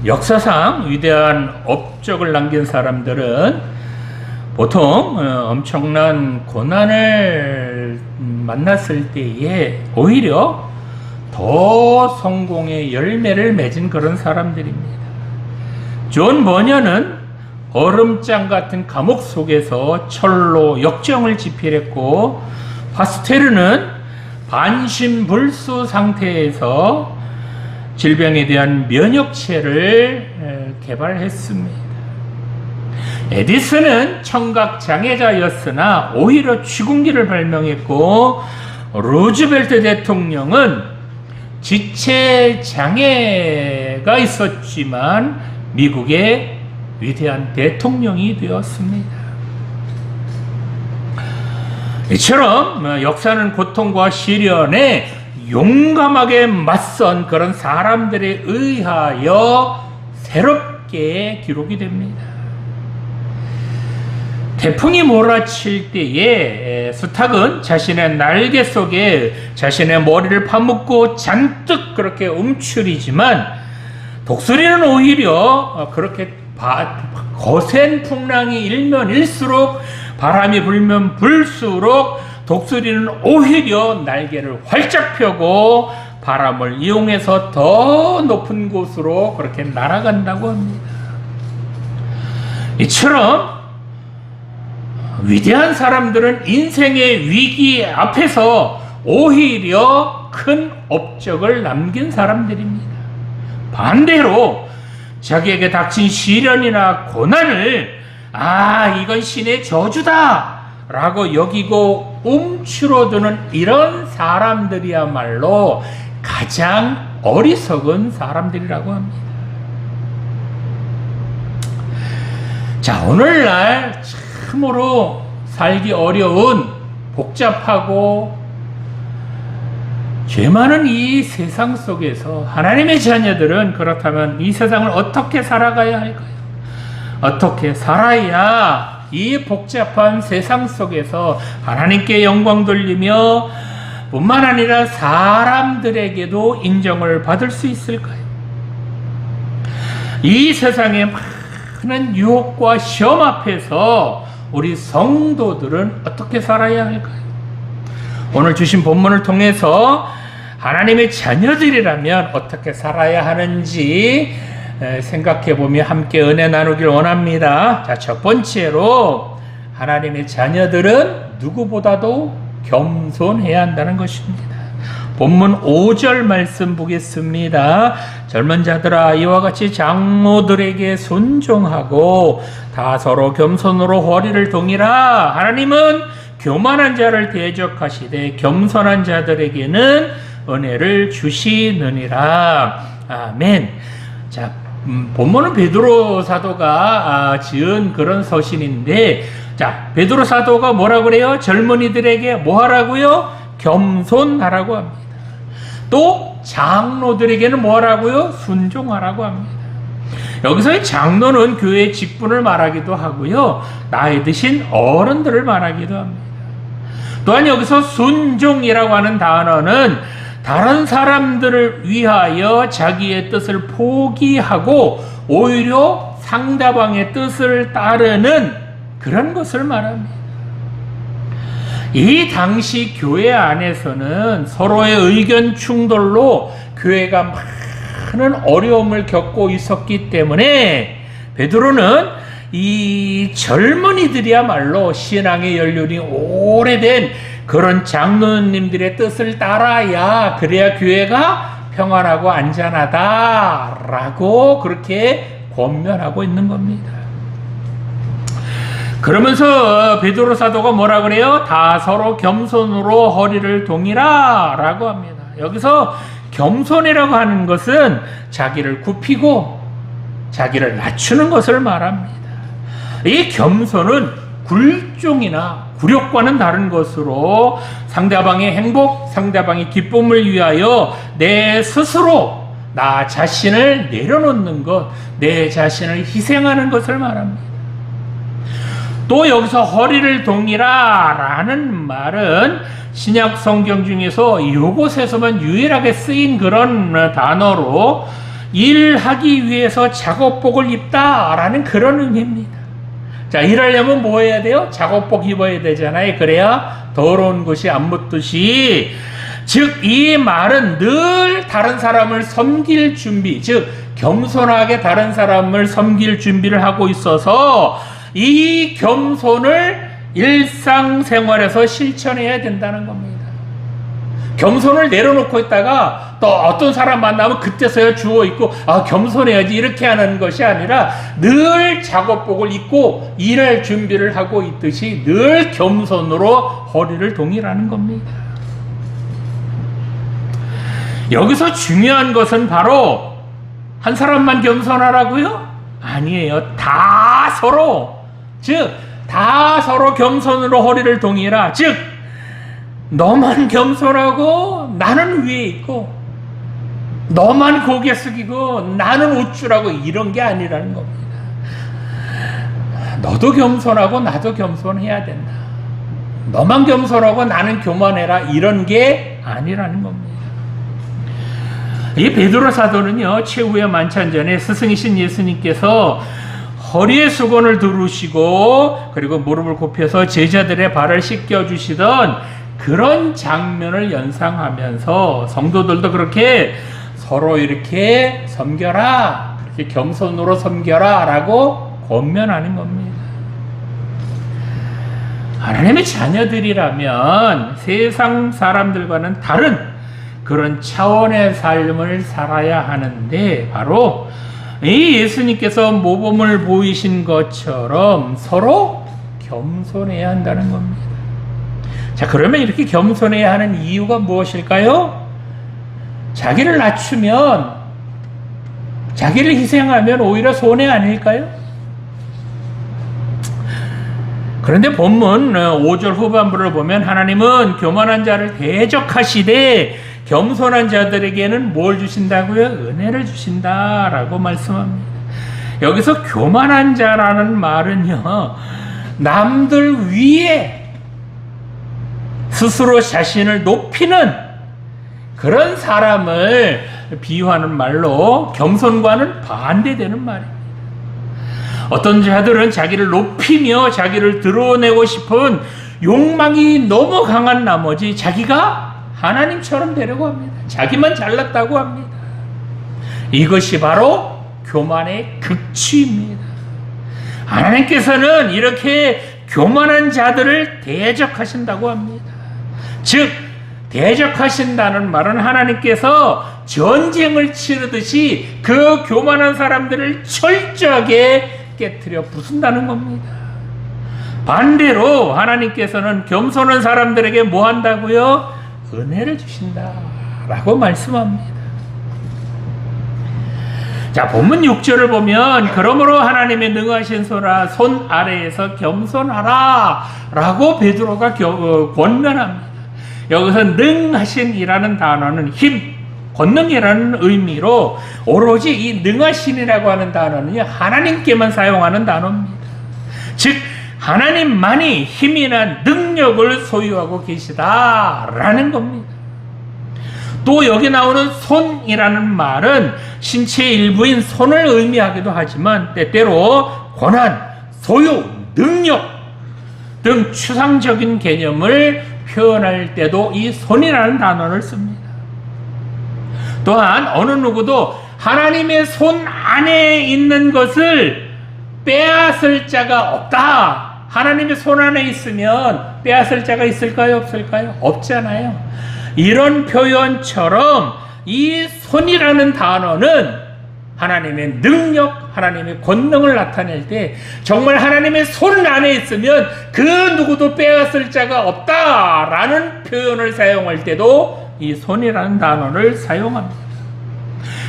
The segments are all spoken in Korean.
역사상 위대한 업적을 남긴 사람들은 보통 엄청난 고난을 만났을 때에 오히려 더 성공의 열매를 맺은 그런 사람들입니다. 존 버녀는 얼음장 같은 감옥 속에서 철로 역정을 집필했고, 파스테르는 반신불수 상태에서 질병에 대한 면역체를 개발했습니다. 에디슨은 청각장애자였으나 오히려 취궁기를 발명했고, 루즈벨트 대통령은 지체장애가 있었지만 미국의 위대한 대통령이 되었습니다. 이처럼 역사는 고통과 시련에 용감하게 맞선 그런 사람들에 의하여 새롭게 기록이 됩니다. 태풍이 몰아칠 때에 수탉은 자신의 날개 속에 자신의 머리를 파묻고 잔뜩 그렇게 움츠리지만, 독수리는 오히려 그렇게 거센 풍랑이 일면 일수록, 바람이 불면 불수록 독수리는 오히려 날개를 활짝 펴고 바람을 이용해서 더 높은 곳으로 그렇게 날아간다고 합니다. 이처럼 위대한 사람들은 인생의 위기 앞에서 오히려 큰 업적을 남긴 사람들입니다. 반대로 자기에게 닥친 시련이나 고난을 이건 신의 저주다 라고 여기고 움츠러드는 이런 사람들이야말로 가장 어리석은 사람들이라고 합니다. 자, 오늘날 참으로 살기 어려운 복잡하고 죄 많은 이 세상 속에서 하나님의 자녀들은 그렇다면 이 세상을 어떻게 살아가야 할까요? 어떻게 살아야 이 복잡한 세상 속에서 하나님께 영광 돌리며 뿐만 아니라 사람들에게도 인정을 받을 수 있을까요? 이 세상의 많은 유혹과 시험 앞에서 우리 성도들은 어떻게 살아야 할까요? 오늘 주신 본문을 통해서 하나님의 자녀들이라면 어떻게 살아야 하는지 생각해보며 함께 은혜 나누길 원합니다. 자, 첫 번째로 하나님의 자녀들은 누구보다도 겸손해야 한다는 것입니다. 본문 5절 말씀 보겠습니다. 젊은 자들아, 이와 같이 장로들에게 순종하고 다 서로 겸손으로 허리를 동이라. 하나님은 교만한 자를 대적하시되 겸손한 자들에게는 은혜를 주시느니라. 아멘. 자, 본문은 베드로 사도가 지은 그런 서신인데, 자, 베드로 사도가 뭐라고 그래요? 젊은이들에게 뭐 하라고요? 겸손하라고 합니다. 또 장로들에게는 뭐 하라고요? 순종하라고 합니다. 여기서의 장로는 교회의 직분을 말하기도 하고요, 나이 드신 어른들을 말하기도 합니다. 또한 여기서 순종이라고 하는 단어는 다른 사람들을 위하여 자기의 뜻을 포기하고 오히려 상대방의 뜻을 따르는 그런 것을 말합니다. 이 당시 교회 안에서는 서로의 의견 충돌로 교회가 많은 어려움을 겪고 있었기 때문에 베드로는 이 젊은이들이야말로 신앙의 연륜이 오래된 그런 장로님들의 뜻을 따라야, 그래야 교회가 평안하고 안전하다라고 그렇게 권면하고 있는 겁니다. 그러면서 베드로 사도가 뭐라 그래요? 다 서로 겸손으로 허리를 동이라 라고 합니다. 여기서 겸손이라고 하는 것은 자기를 굽히고 자기를 낮추는 것을 말합니다. 이 겸손은 굴종이나 굴욕과는 다른 것으로 상대방의 행복, 상대방의 기쁨을 위하여 내 스스로 나 자신을 내려놓는 것, 내 자신을 희생하는 것을 말합니다. 또 여기서 허리를 동이라 라는 말은 신약 성경 중에서 이곳에서만 유일하게 쓰인 그런 단어로, 일하기 위해서 작업복을 입다라는 그런 의미입니다. 자, 일하려면 뭐 해야 돼요? 작업복 입어야 되잖아요. 그래야 더러운 것이 안 묻듯이, 즉 이 말은 늘 다른 사람을 섬길 준비, 즉 겸손하게 다른 사람을 섬길 준비를 하고 있어서 이 겸손을 일상생활에서 실천해야 된다는 겁니다. 겸손을 내려놓고 있다가 또 어떤 사람 만나면 그때서야 주워입고 겸손해야지 이렇게 하는 것이 아니라 늘 작업복을 입고 일할 준비를 하고 있듯이 늘 겸손으로 허리를 동이라는 겁니다. 여기서 중요한 것은 바로 한 사람만 겸손하라고요? 아니에요. 다 서로, 즉 다 서로 겸손으로 허리를 동이라. 즉 너만 겸손하고 나는 위에 있고, 너만 고개 숙이고 나는 우쭐하고, 이런 게 아니라는 겁니다. 너도 겸손하고 나도 겸손해야 된다. 너만 겸손하고 나는 교만해라, 이런 게 아니라는 겁니다. 이 베드로 사도는요, 최후의 만찬전에 스승이신 예수님께서 허리에 수건을 두르시고 그리고 무릎을 굽혀서 제자들의 발을 씻겨주시던 그런 장면을 연상하면서 성도들도 그렇게 서로 이렇게 섬겨라, 그렇게 겸손으로 섬겨라 라고 권면하는 겁니다. 하나님의 자녀들이라면 세상 사람들과는 다른 그런 차원의 삶을 살아야 하는데, 바로 이 예수님께서 모범을 보이신 것처럼 서로 겸손해야 한다는 겁니다. 자, 그러면 이렇게 겸손해야 하는 이유가 무엇일까요? 자기를 낮추면, 자기를 희생하면 오히려 손해 아닐까요? 그런데 본문 5절 후반부를 보면 하나님은 교만한 자를 대적하시되 겸손한 자들에게는 뭘 주신다고요? 은혜를 주신다라고 말씀합니다. 여기서 교만한 자라는 말은요, 남들 위에 스스로 자신을 높이는 그런 사람을 비유하는 말로 겸손과는 반대되는 말입니다. 어떤 자들은 자기를 높이며 자기를 드러내고 싶은 욕망이 너무 강한 나머지 자기가 하나님처럼 되려고 합니다. 자기만 잘났다고 합니다. 이것이 바로 교만의 극치입니다. 하나님께서는 이렇게 교만한 자들을 대적하신다고 합니다. 즉 대적하신다는 말은 하나님께서 전쟁을 치르듯이 그 교만한 사람들을 철저하게 깨트려 부순다는 겁니다. 반대로 하나님께서는 겸손한 사람들에게 뭐 한다고요? 은혜를 주신다라고 말씀합니다. 자, 본문 6절을 보면 그러므로 하나님의 능하신 손 아래에서 겸손하라 라고 베드로가 권면합니다. 여기서 능하신이라는 단어는 힘, 권능이라는 의미로 오로지 이 능하신이라고 하는 단어는 하나님께만 사용하는 단어입니다. 즉 하나님만이 힘이나 능력을 소유하고 계시다라는 겁니다. 또 여기 나오는 손이라는 말은 신체의 일부인 손을 의미하기도 하지만 때때로 권한, 소유, 능력 등 추상적인 개념을 표현할 때도 이 손이라는 단어를 씁니다. 또한 어느 누구도 하나님의 손 안에 있는 것을 빼앗을 자가 없다. 하나님의 손 안에 있으면 빼앗을 자가 있을까요? 없을까요? 없잖아요. 이런 표현처럼 이 손이라는 단어는 하나님의 능력, 하나님의 권능을 나타낼 때 정말 하나님의 손 안에 있으면 그 누구도 빼앗을 자가 없다라는 표현을 사용할 때도 이 손이라는 단어를 사용합니다.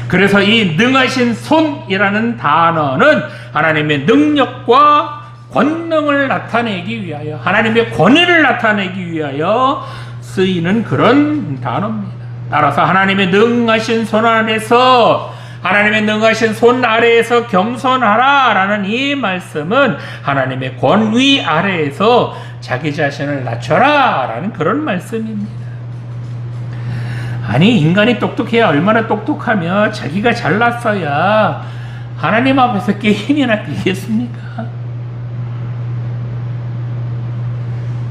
그래서 이 능하신 손이라는 단어는 하나님의 능력과 권능을 나타내기 위하여, 하나님의 권위를 나타내기 위하여 쓰이는 그런 단어입니다. 따라서 하나님의 능하신 손 안에서, 하나님의 능하신 손 아래에서 겸손하라 라는 이 말씀은 하나님의 권위 아래에서 자기 자신을 낮춰라 라는 그런 말씀입니다. 아니, 인간이 똑똑해야 얼마나 똑똑하며 자기가 잘났어야 하나님 앞에서 게임이나 뛰겠습니까?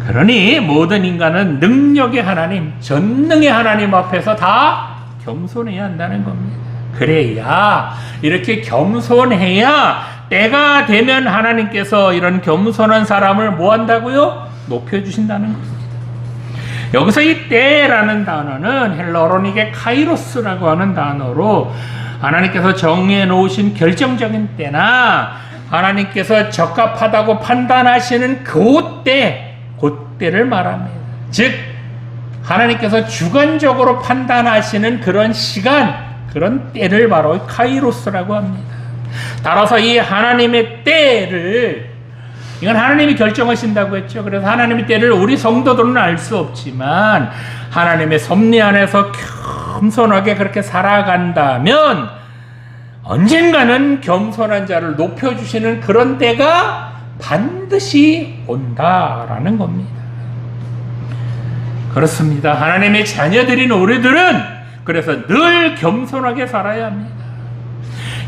그러니 모든 인간은 능력의 하나님, 전능의 하나님 앞에서 다 겸손해야 한다는 겁니다. 그래야, 이렇게 겸손해야 때가 되면 하나님께서 이런 겸손한 사람을 뭐 한다고요? 높여주신다는 겁니다. 여기서 이 때라는 단어는 헬라어로닉의 카이로스라고 하는 단어로 하나님께서 정해 놓으신 결정적인 때나 하나님께서 적합하다고 판단하시는 그때를 말합니다. 즉 하나님께서 주관적으로 판단하시는 그런 시간, 그런 때를 바로 카이로스라고 합니다. 따라서 이 하나님의 때를, 이건 하나님이 결정하신다고 했죠. 그래서 하나님의 때를 우리 성도들은 알 수 없지만 하나님의 섭리 안에서 겸손하게 그렇게 살아간다면 언젠가는 겸손한 자를 높여주시는 그런 때가 반드시 온다라는 겁니다. 그렇습니다. 하나님의 자녀들인 우리들은 그래서 늘 겸손하게 살아야 합니다.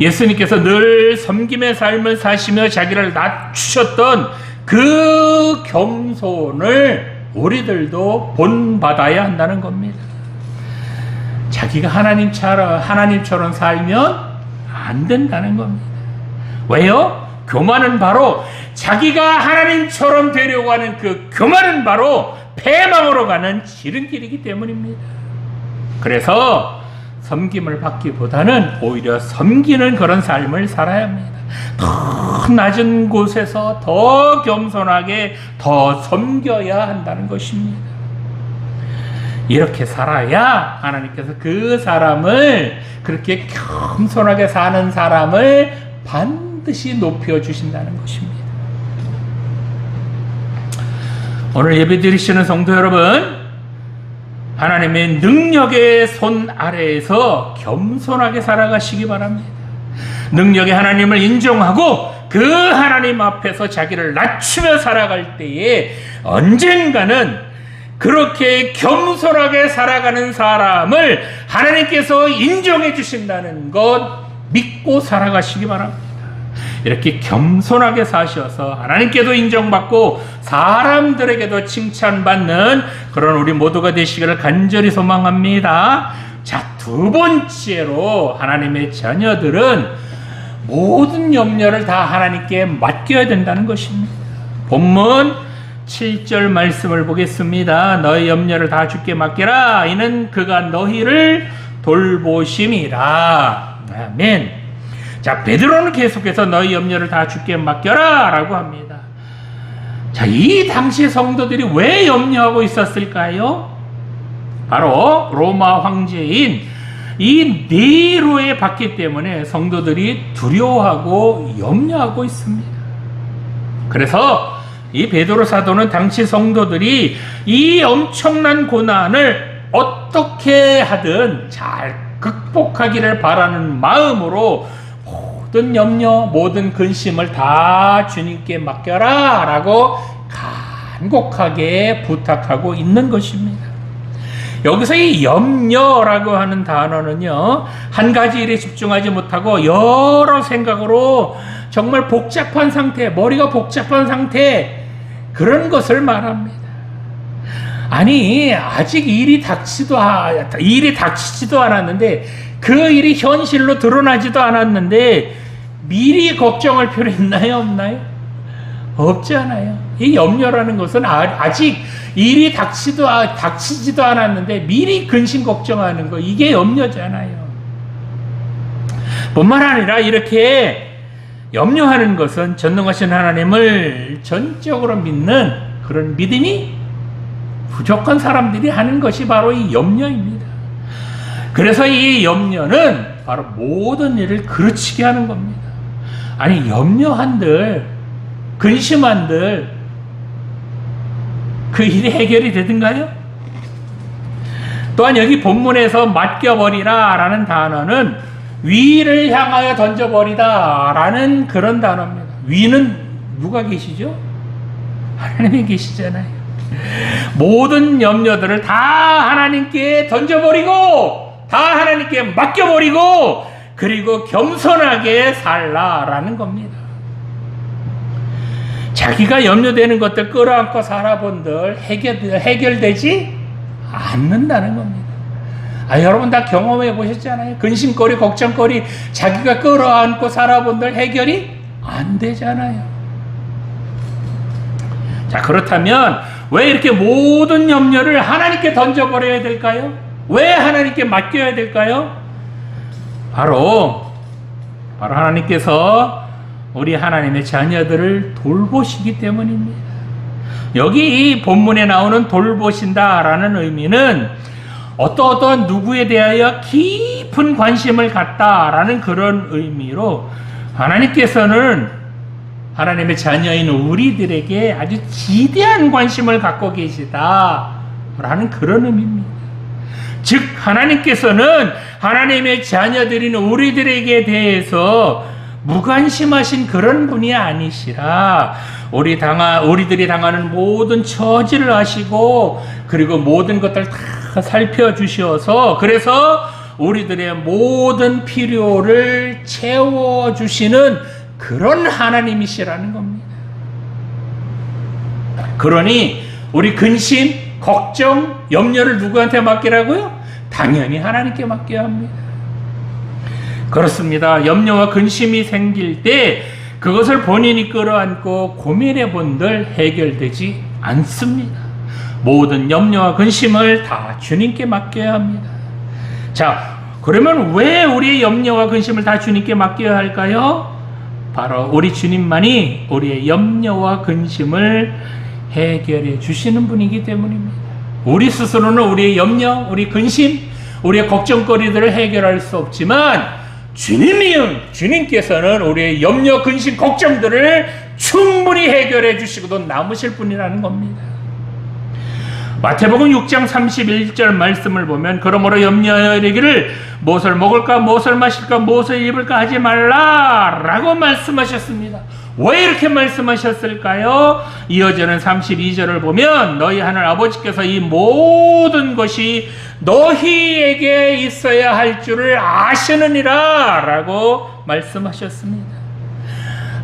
예수님께서 늘 섬김의 삶을 사시며 자기를 낮추셨던 그 겸손을 우리들도 본받아야 한다는 겁니다. 자기가 하나님처럼 살면 안 된다는 겁니다. 왜요? 교만은 바로 자기가 하나님처럼 되려고 하는 그 교만은 바로 패망으로 가는 지름길이기 때문입니다. 그래서 섬김을 받기보다는 오히려 섬기는 그런 삶을 살아야 합니다. 더 낮은 곳에서 더 겸손하게 더 섬겨야 한다는 것입니다. 이렇게 살아야 하나님께서 그 사람을, 그렇게 겸손하게 사는 사람을 반드시 높여주신다는 것입니다. 오늘 예배 드리시는 성도 여러분, 하나님의 능력의 손 아래에서 겸손하게 살아가시기 바랍니다. 능력의 하나님을 인정하고 그 하나님 앞에서 자기를 낮추며 살아갈 때에 언젠가는 그렇게 겸손하게 살아가는 사람을 하나님께서 인정해 주신다는 것 믿고 살아가시기 바랍니다. 이렇게 겸손하게 사셔서 하나님께도 인정받고 사람들에게도 칭찬받는 그런 우리 모두가 되시기를 간절히 소망합니다. 자, 두 번째로 하나님의 자녀들은 모든 염려를 다 하나님께 맡겨야 된다는 것입니다. 본문 7절 말씀을 보겠습니다. 너희 염려를 다 주께 맡겨라. 이는 그가 너희를 돌보심이라. 아멘. 자, 베드로는 계속해서 너희 염려를 다 주께 맡겨라 라고 합니다. 자, 이 당시 성도들이 왜 염려하고 있었을까요? 바로 로마 황제인 이 네로의 받기 때문에 성도들이 두려워하고 염려하고 있습니다. 그래서 이 베드로 사도는 당시 성도들이 이 엄청난 고난을 어떻게 하든 잘 극복하기를 바라는 마음으로 모든 염려, 모든 근심을 다 주님께 맡겨라 라고 간곡하게 부탁하고 있는 것입니다. 여기서 이 염려라고 하는 단어는요, 한 가지 일에 집중하지 못하고 여러 생각으로 정말 복잡한 상태, 머리가 복잡한 상태, 그런 것을 말합니다. 아니, 아직 일이 닥치지도 않았는데, 그 일이 현실로 드러나지도 않았는데 미리 걱정할 필요 있나요? 없나요? 없지 않아요. 이 염려라는 것은 아직 일이 닥치지도 않았는데 미리 근심 걱정하는 거, 이게 염려잖아요. 뿐만 아니라 이렇게 염려하는 것은 전능하신 하나님을 전적으로 믿는 그런 믿음이 부족한 사람들이 하는 것이 바로 이 염려입니다. 그래서 이 염려는 바로 모든 일을 그르치게 하는 겁니다. 아니, 염려한들, 근심한들 그 일이 해결이 되든가요? 또한 여기 본문에서 맡겨버리라 라는 단어는 위를 향하여 던져버리다 라는 그런 단어입니다. 위는 누가 계시죠? 하나님이 계시잖아요. 모든 염려들을 다 하나님께 던져버리고 다 하나님께 맡겨버리고 그리고 겸손하게 살라라는 겁니다. 자기가 염려되는 것들 끌어안고 살아본들 해결되지 않는다는 겁니다. 여러분 다 경험해 보셨잖아요. 근심거리, 걱정거리 자기가 끌어안고 살아본들 해결이 안 되잖아요. 자, 그렇다면 왜 이렇게 모든 염려를 하나님께 던져버려야 될까요? 왜 하나님께 맡겨야 될까요? 바로 하나님께서 우리 하나님의 자녀들을 돌보시기 때문입니다. 여기 이 본문에 나오는 돌보신다라는 의미는 어떠한 누구에 대하여 깊은 관심을 갖다라는 그런 의미로 하나님께서는 하나님의 자녀인 우리들에게 아주 지대한 관심을 갖고 계시다라는 그런 의미입니다. 즉 하나님께서는 하나님의 자녀들인 우리들에게 대해서 무관심하신 그런 분이 아니시라 우리들이 당하는 모든 처지를 아시고 그리고 모든 것들 다 살펴주셔서 그래서 우리들의 모든 필요를 채워주시는 그런 하나님이시라는 겁니다. 그러니 우리 근심, 걱정, 염려를 누구한테 맡기라고요? 당연히 하나님께 맡겨야 합니다. 그렇습니다. 염려와 근심이 생길 때 그것을 본인이 끌어안고 고민해 본들 해결되지 않습니다. 모든 염려와 근심을 다 주님께 맡겨야 합니다. 자, 그러면 왜 우리의 염려와 근심을 다 주님께 맡겨야 할까요? 바로 우리 주님만이 우리의 염려와 근심을 해결해 주시는 분이기 때문입니다. 우리 스스로는 우리의 염려, 우리 근심, 우리의 걱정거리들을 해결할 수 없지만 주님께서는 우리의 염려, 근심, 걱정들을 충분히 해결해 주시고도 남으실 분이라는 겁니다. 마태복음 6장 31절 말씀을 보면 그러므로 염려하여 이르기를 무엇을 먹을까 무엇을 마실까 무엇을 입을까 하지 말라 라고 말씀하셨습니다. 왜 이렇게 말씀하셨을까요? 이어지는 32절을 보면 너희 하늘 아버지께서 이 모든 것이 너희에게 있어야 할 줄을 아시느니라 라고 말씀하셨습니다.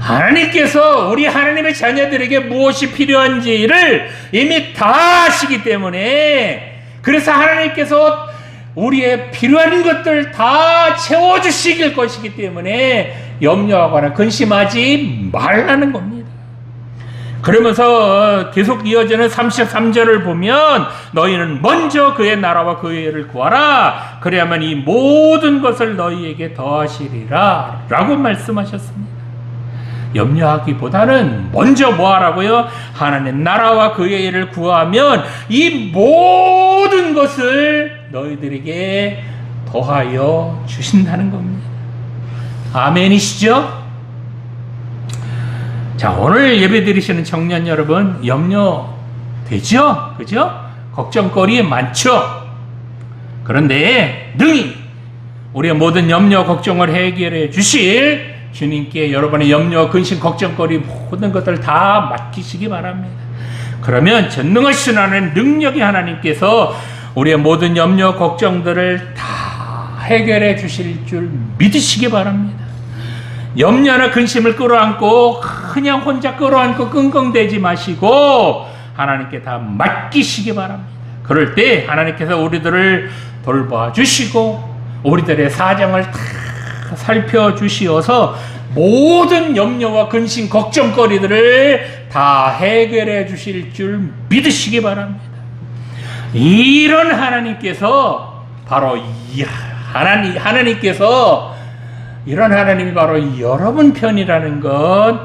하나님께서 우리 하나님의 자녀들에게 무엇이 필요한지를 이미 다 아시기 때문에 그래서 하나님께서 우리의 필요한 것들 다 채워주시길 것이기 때문에 염려하거나 근심하지 말라는 겁니다. 그러면서 계속 이어지는 33절을 보면 너희는 먼저 그의 나라와 그의 의를 구하라 그래야만 이 모든 것을 너희에게 더하시리라 라고 말씀하셨습니다. 염려하기보다는 먼저 뭐 하라고요? 하나님 나라와 그의 일을 구하면 이 모든 것을 너희들에게 더하여 주신다는 겁니다. 아멘이시죠? 자, 오늘 예배 드리시는 청년 여러분 염려 되죠? 그죠? 걱정거리 많죠? 그런데 능히 우리의 모든 염려 걱정을 해결해 주실 주님께 여러분의 염려, 근심, 걱정거리 모든 것들 다 맡기시기 바랍니다. 그러면 전능하신 하나님 능력의 하나님께서 우리의 모든 염려, 걱정들을 다 해결해 주실 줄 믿으시기 바랍니다. 염려나 근심을 끌어안고 그냥 혼자 끌어안고 끙끙대지 마시고 하나님께 다 맡기시기 바랍니다. 그럴 때 하나님께서 우리들을 돌봐 주시고 우리들의 사정을 다 살펴주시어서 모든 염려와 근심, 걱정거리들을 다 해결해 주실 줄 믿으시기 바랍니다. 이런 하나님께서 바로 하나님께서 이런 하나님이 바로 여러분 편이라는 것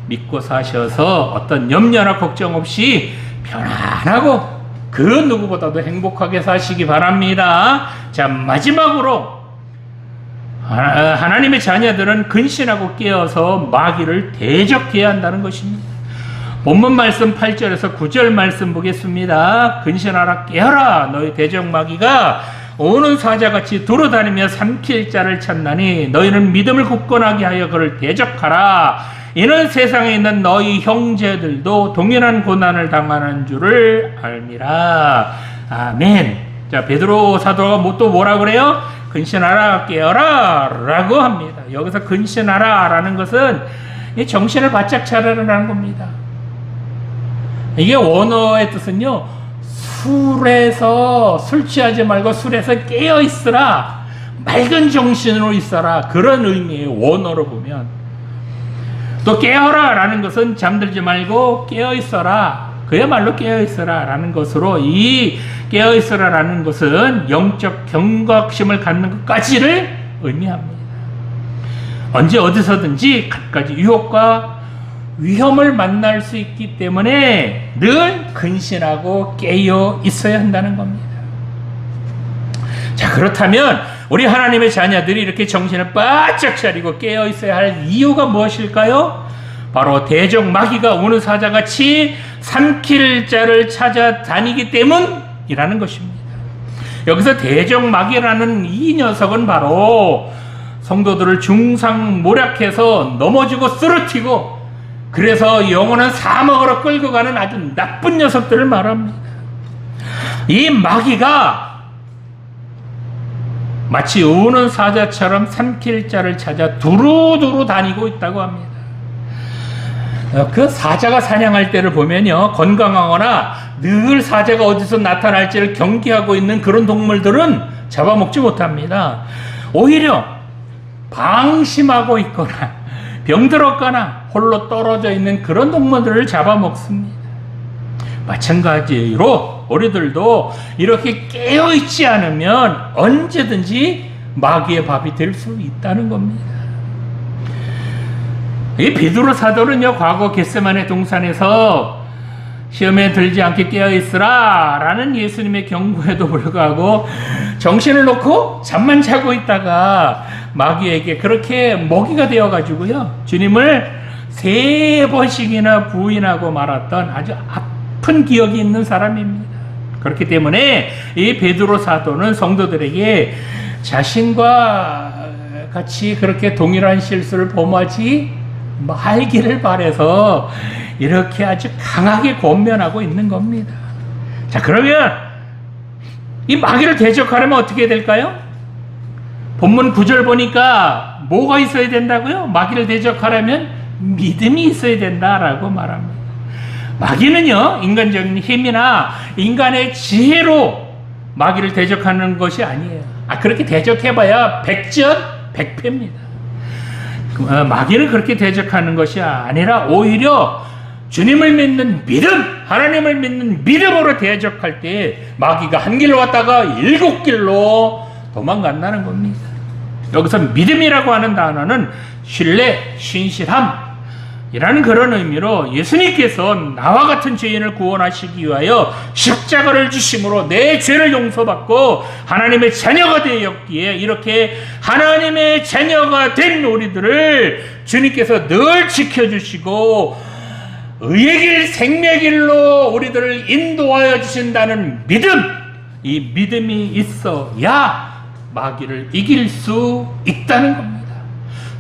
믿고 사셔서 어떤 염려나 걱정 없이 편안하고 그 누구보다도 행복하게 사시기 바랍니다. 자, 마지막으로 하나님의 자녀들은 근신하고 깨어서 마귀를 대적해야 한다는 것입니다. 본문 말씀 8절에서 9절 말씀 보겠습니다. 근신하라 깨어라 너희 대적 마귀가 오는 사자같이 돌아다니며 삼킬 자를 찾나니 너희는 믿음을 굳건하게 하여 그를 대적하라. 이는 세상에 있는 너희 형제들도 동일한 고난을 당하는 줄을 알미라. 아멘. 자, 베드로 사도가 또 뭐라 그래요? 근신하라, 깨어라 라고 합니다. 여기서 근신하라 라는 것은 이 정신을 바짝 차리라는 겁니다. 이게 원어의 뜻은요, 술 취하지 말고 술에서 깨어 있으라, 맑은 정신으로 있어라, 그런 의미예요. 원어로 보면. 또 깨어라 라는 것은 잠들지 말고 깨어 있어라, 그야말로 깨어 있어라 라는 것으로, 이 깨어 있어라 라는 것은 영적 경각심을 갖는 것까지를 의미합니다. 언제 어디서든지 갖가지 유혹과 위험을 만날 수 있기 때문에 늘 근신하고 깨어 있어야 한다는 겁니다. 자, 그렇다면 우리 하나님의 자녀들이 이렇게 정신을 바짝 차리고 깨어 있어야 할 이유가 무엇일까요? 바로 대적 마귀가 우는 사자같이 삼킬 자를 찾아다니기 때문이라는 것입니다. 여기서 대적 마귀라는 이 녀석은 바로 성도들을 중상모략해서 넘어지고 쓰러뜨리고, 그래서 영원한 사막으로 끌고 가는 아주 나쁜 녀석들을 말합니다. 이 마귀가 마치 우는 사자처럼 삼킬 자를 찾아 두루두루 다니고 있다고 합니다. 그 사자가 사냥할 때를 보면요, 건강하거나 늘 사자가 어디서 나타날지를 경계하고 있는 그런 동물들은 잡아먹지 못합니다. 오히려 방심하고 있거나 병들었거나 홀로 떨어져 있는 그런 동물들을 잡아먹습니다. 마찬가지로 우리들도 이렇게 깨어있지 않으면 언제든지 마귀의 밥이 될 수 있다는 겁니다. 이 베드로 사도는요, 과거 겟세마네 동산에서 시험에 들지 않게 깨어있으라 라는 예수님의 경고에도 불구하고 정신을 놓고 잠만 자고 있다가 마귀에게 그렇게 먹이가 되어가지고요, 주님을 3번씩이나 부인하고 말았던 아주 아픈 기억이 있는 사람입니다. 그렇기 때문에 이 베드로 사도는 성도들에게 자신과 같이 그렇게 동일한 실수를 범하지 말기를 바라서 이렇게 아주 강하게 권면하고 있는 겁니다. 자, 그러면 이 마귀를 대적하려면 어떻게 될까요? 본문 9절 보니까 뭐가 있어야 된다고요? 마귀를 대적하려면 믿음이 있어야 된다라고 말합니다. 마귀는요, 인간적인 힘이나 인간의 지혜로 마귀를 대적하는 것이 아니에요. 그렇게 대적해봐야 백전백패입니다. 마귀를 그렇게 대적하는 것이 아니라 오히려 주님을 믿는 믿음, 하나님을 믿는 믿음으로 대적할 때 마귀가 한 길로 왔다가 7길로 도망간다는 겁니다. 여기서 믿음이라고 하는 단어는 신뢰, 신실함 이라는 그런 의미로 예수님께서 나와 같은 죄인을 구원하시기 위하여 십자가를 주심으로 내 죄를 용서받고 하나님의 자녀가 되었기에, 이렇게 하나님의 자녀가 된 우리들을 주님께서 늘 지켜주시고 의의 길, 생명의 길로 우리들을 인도하여 주신다는 믿음, 이 믿음이 있어야 마귀를 이길 수 있다는 겁니다.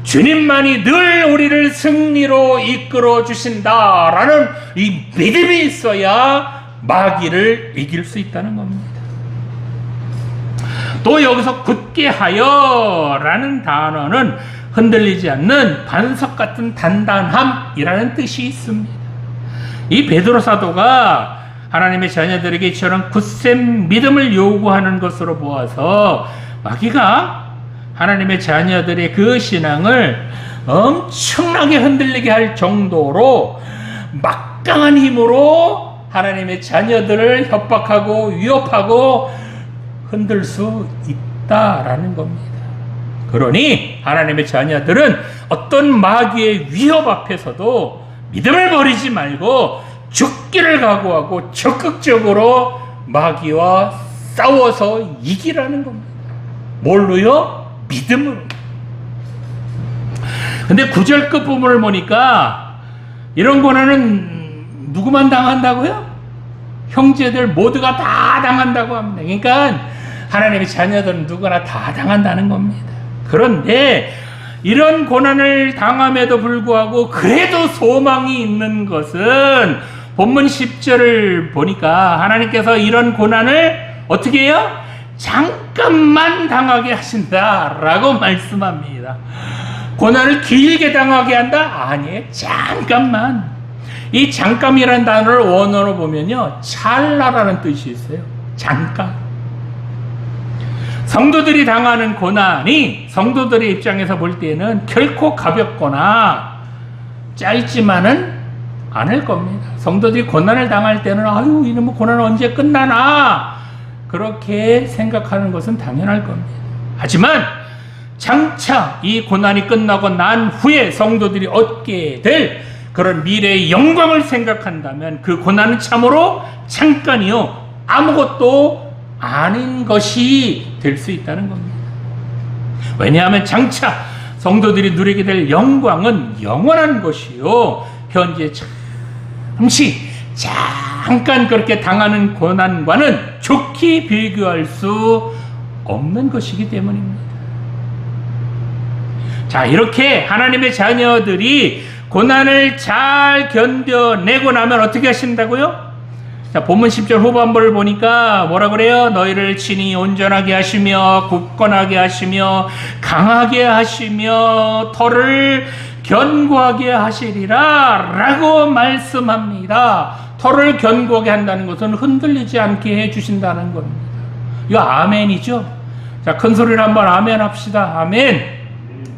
주님만이 늘 우리를 승리로 이끌어 주신다라는 이 믿음이 있어야 마귀를 이길 수 있다는 겁니다. 또 여기서 굳게 하여 라는 단어는 흔들리지 않는 반석 같은 단단함이라는 뜻이 있습니다. 이 베드로 사도가 하나님의 자녀들에게 이처럼 굳센 믿음을 요구하는 것으로 보아서 마귀가 하나님의 자녀들의 그 신앙을 엄청나게 흔들리게 할 정도로 막강한 힘으로 하나님의 자녀들을 협박하고 위협하고 흔들 수 있다라는 겁니다. 그러니 하나님의 자녀들은 어떤 마귀의 위협 앞에서도 믿음을 버리지 말고 죽기를 각오하고 적극적으로 마귀와 싸워서 이기라는 겁니다. 뭘로요? 믿음으로. 근데 9절 끝부분을 보니까 이런 고난은 누구만 당한다고요? 형제들 모두가 다 당한다고 합니다. 그러니까 하나님의 자녀들은 누구나 다 당한다는 겁니다. 그런데 이런 고난을 당함에도 불구하고 그래도 소망이 있는 것은 본문 10절을 보니까 하나님께서 이런 고난을 어떻게 해요? 잠깐만 당하게 하신다라고 말씀합니다. 고난을 길게 당하게 한다? 아니에요. 잠깐만. 이 잠깐이라는 단어를 원어로 보면요, 찰나라는 뜻이 있어요. 잠깐. 성도들이 당하는 고난이 성도들의 입장에서 볼 때는 결코 가볍거나 짧지만은 않을 겁니다. 성도들이 고난을 당할 때는 아유, 이놈의 고난은 언제 끝나나 그렇게 생각하는 것은 당연할 겁니다. 하지만 장차 이 고난이 끝나고 난 후에 성도들이 얻게 될 그런 미래의 영광을 생각한다면 그 고난은 참으로 잠깐이요, 아무것도 아닌 것이 될 수 있다는 겁니다. 왜냐하면 장차 성도들이 누리게 될 영광은 영원한 것이요, 현재 잠깐 그렇게 당하는 고난과는 좋게 비교할 수 없는 것이기 때문입니다. 자, 이렇게 하나님의 자녀들이 고난을 잘 견뎌내고 나면 어떻게 하신다고요? 자, 본문 10절 후반부를 보니까 뭐라 그래요? 너희를 친히 온전하게 하시며 굳건하게 하시며 강하게 하시며 털을 견고하게 하시리라 라고 말씀합니다. 털을 견고하게 한다는 것은 흔들리지 않게 해주신다는 겁니다. 이거 아멘이죠? 자, 큰 소리로 한번 아멘 합시다. 아멘.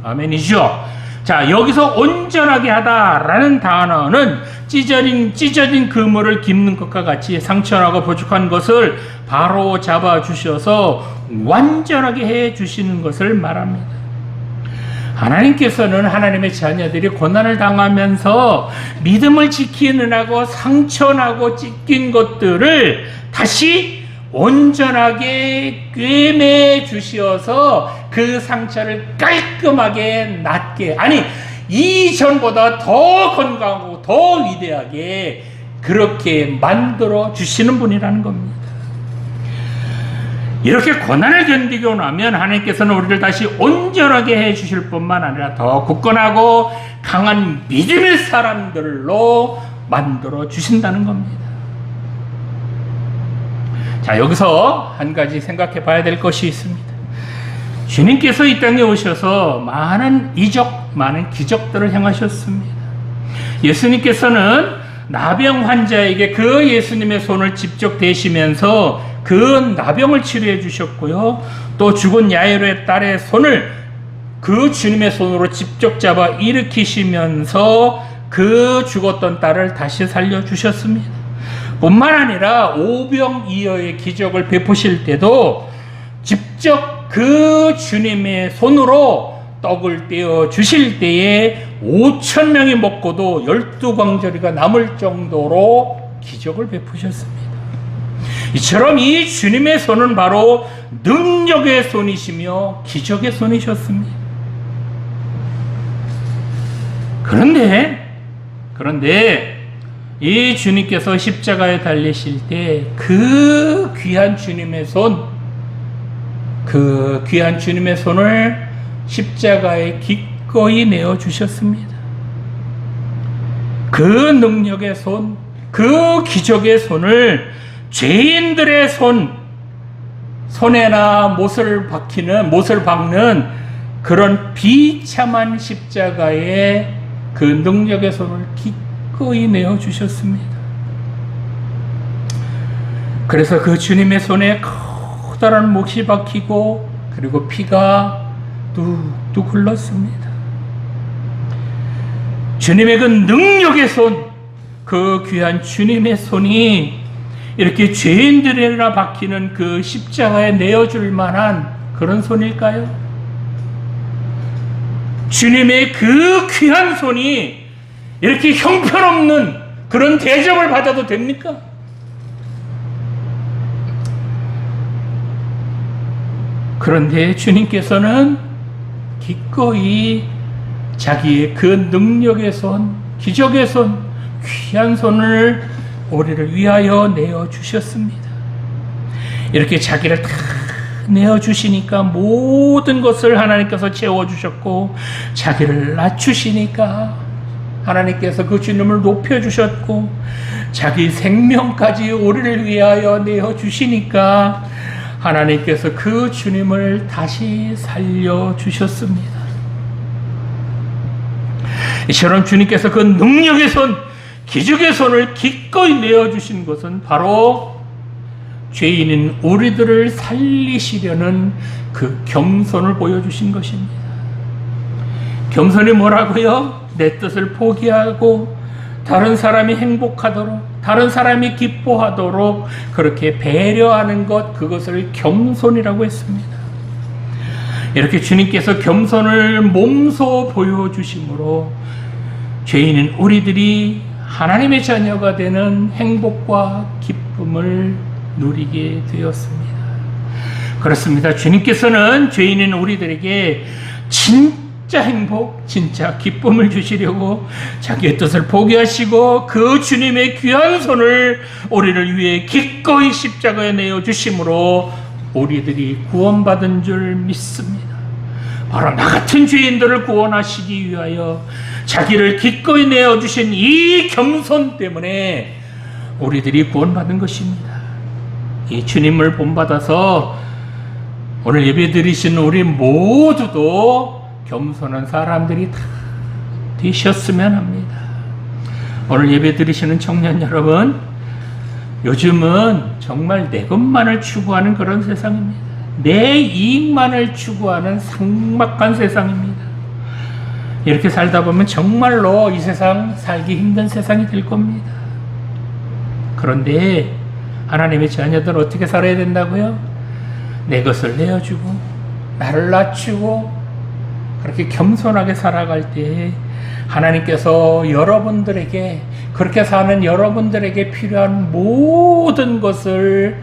아멘이죠? 자, 여기서 온전하게 하다라는 단어는 찢어진 그물을 깁는 것과 같이 상처나고 부족한 것을 바로 잡아 주셔서 완전하게 해 주시는 것을 말합니다. 하나님께서는 하나님의 자녀들이 고난을 당하면서 믿음을 지키느라고 상처나고 찢긴 것들을 다시 온전하게 꿰매 주시어서 그 상처를 깔끔하게 낫게, 아니 이전보다 더 건강하고 더 위대하게 그렇게 만들어 주시는 분이라는 겁니다. 이렇게 고난을 견디고 나면 하나님께서는 우리를 다시 온전하게 해 주실 뿐만 아니라 더 굳건하고 강한 믿음의 사람들로 만들어 주신다는 겁니다. 자, 여기서 한 가지 생각해 봐야 될 것이 있습니다. 주님께서 이 땅에 오셔서 많은 이적, 많은 기적들을 행하셨습니다. 예수님께서는 나병 환자에게 그 예수님의 손을 직접 대시면서 그 나병을 치료해 주셨고요. 또 죽은 야이로의 딸의 손을 그 주님의 손으로 직접 잡아 일으키시면서 그 죽었던 딸을 다시 살려주셨습니다. 뿐만 아니라 오병이어의 기적을 베푸실 때도 직접 그 주님의 손으로 떡을 떼어 주실 때에 5,000명이 먹고도 12광저리가 남을 정도로 기적을 베푸셨습니다. 이처럼 이 주님의 손은 바로 능력의 손이시며 기적의 손이셨습니다. 그런데 이 주님께서 십자가에 달리실 때 그 귀한 주님의 손을 십자가에 기꺼이 내어 주셨습니다. 그 능력의 손, 그 기적의 손을 죄인들의 손에나 못을 박는 그런 비참한 십자가에 그 능력의 손을 기꺼이 내어 주셨습니다. 그래서 그 주님의 손에 커다란 못이 박히고 그리고 피가 뚝뚝 흘렀습니다. 주님의 그 능력의 손, 그 귀한 주님의 손이 이렇게 죄인들에게나 박히는 그 십자가에 내어줄 만한 그런 손일까요? 주님의 그 귀한 손이 이렇게 형편없는 그런 대접을 받아도 됩니까? 그런데 주님께서는 기꺼이 자기의 그 능력의 손, 기적의 손, 귀한 손을 우리를 위하여 내어 주셨습니다. 이렇게 자기를 다 내어주시니까 모든 것을 하나님께서 채워주셨고, 자기를 낮추시니까 하나님께서 그 주님을 높여주셨고, 자기 생명까지 우리를 위하여 내어주시니까 하나님께서 그 주님을 다시 살려주셨습니다. 이처럼 주님께서 그 능력의 손, 기적의 손을 기꺼이 내어주신 것은 바로 죄인인 우리들을 살리시려는 그 겸손을 보여주신 것입니다. 겸손이 뭐라고요? 내 뜻을 포기하고 다른 사람이 행복하도록, 다른 사람이 기뻐하도록 그렇게 배려하는 것, 그것을 겸손이라고 했습니다. 이렇게 주님께서 겸손을 몸소 보여주심으로 죄인인 우리들이 하나님의 자녀가 되는 행복과 기쁨을 누리게 되었습니다. 그렇습니다. 주님께서는 죄인인 우리들에게 진짜 행복, 진짜 기쁨을 주시려고 자기의 뜻을 포기하시고 그 주님의 귀한 손을 우리를 위해 기꺼이 십자가에 내어주심으로 우리들이 구원받은 줄 믿습니다. 바로 나 같은 죄인들을 구원하시기 위하여 자기를 기꺼이 내어주신 이 겸손 때문에 우리들이 구원받은 것입니다. 이 주님을 본받아서 오늘 예배 드리신 우리 모두도 겸손한 사람들이 다 되셨으면 합니다. 오늘 예배 드리시는 청년 여러분, 요즘은 정말 내 것만을 추구하는 그런 세상입니다. 내 이익만을 추구하는 삭막한 세상입니다. 이렇게 살다 보면 정말로 이 세상 살기 힘든 세상이 될 겁니다. 그런데 하나님의 자녀들은 어떻게 살아야 된다고요? 내 것을 내어주고 나를 낮추고 그렇게 겸손하게 살아갈 때 하나님께서 여러분들에게, 그렇게 사는 여러분들에게 필요한 모든 것을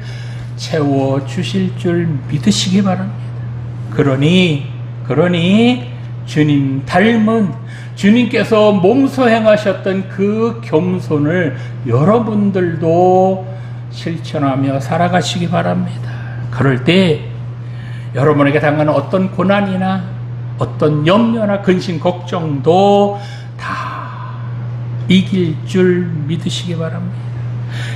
채워주실 줄 믿으시기 바랍니다. 그러니 주님 닮은, 주님께서 몸소 행하셨던 그 겸손을 여러분들도 실천하며 살아가시기 바랍니다. 그럴 때 여러분에게 당하는 어떤 고난이나 어떤 염려나 근심, 걱정도 다 이길 줄 믿으시기 바랍니다.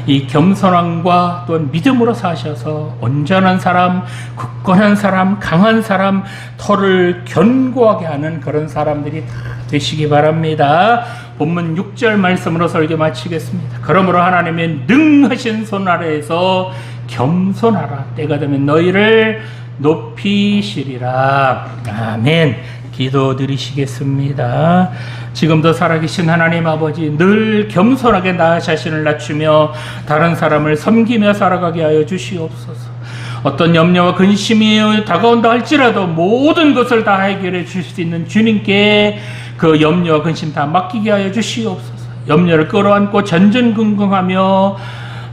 이 겸손함과 또 믿음으로 사셔서 온전한 사람, 굳건한 사람, 강한 사람, 터를 견고하게 하는 그런 사람들이 다 되시기 바랍니다. 본문 6절 말씀으로 설교 마치겠습니다. 그러므로 하나님의 능하신 손 아래에서 겸손하라. 때가 되면 너희를 높이시리라. 아멘. 기도드리시겠습니다. 지금도 살아계신 하나님 아버지, 늘 겸손하게 나 자신을 낮추며 다른 사람을 섬기며 살아가게 하여 주시옵소서. 어떤 염려와 근심이 다가온다 할지라도 모든 것을 다 해결해 주실 수 있는 주님께 그 염려와 근심 다 맡기게 하여 주시옵소서. 염려를 끌어안고 전전긍긍하며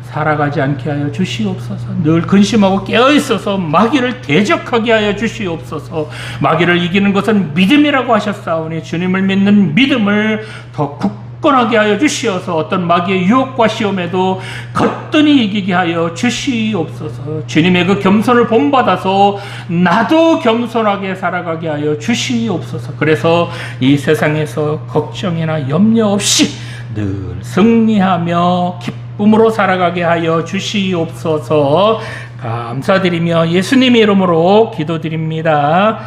살아가지 않게 하여 주시옵소서. 늘 근심하고 깨어있어서 마귀를 대적하게 하여 주시옵소서. 마귀를 이기는 것은 믿음이라고 하셨사오니 주님을 믿는 믿음을 더 굳건하게 하여 주시어서 어떤 마귀의 유혹과 시험에도 거뜬히 이기게 하여 주시옵소서. 주님의 그 겸손을 본받아서 나도 겸손하게 살아가게 하여 주시옵소서. 그래서 이 세상에서 걱정이나 염려 없이 늘 승리하며 기쁨으로 살아가게 하여 주시옵소서. 감사드리며 예수님의 이름으로 기도드립니다.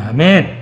아멘.